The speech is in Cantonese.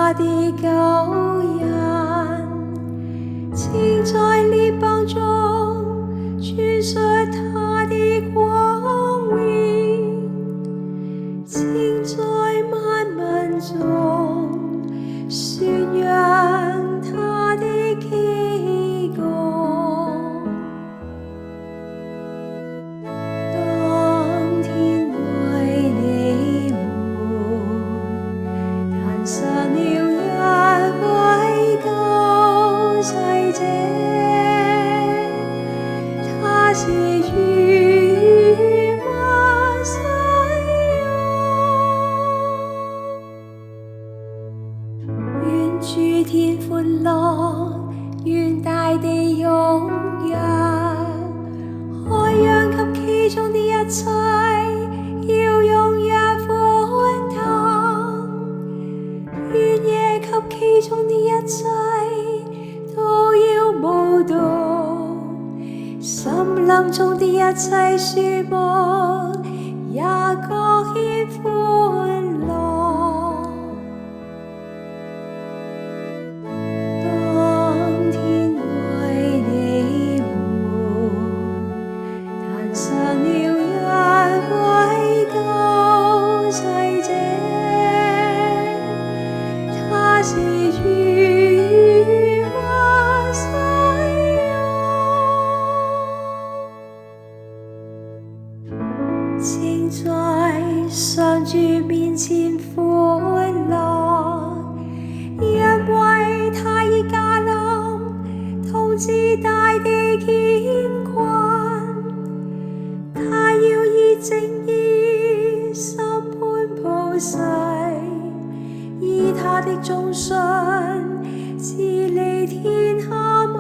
他的救恩，請在列邦中傳述他的光榮，請在萬民中宣揚他的奇功。當天為你們誕生了一位救世者，他是與默西亞。願諸天歡樂，願大地踴躍，海洋及其中的一切要踴躍歡騰，原野及其中的一切都要舞動，森林中的一切樹木也各顯歡樂。當天為你們誕生了一位救世者，他是與默西亞。請在上主面前歡樂，因為他已駕臨，統治大地乾坤。他要以正義審判普世，以他的忠信治理天下萬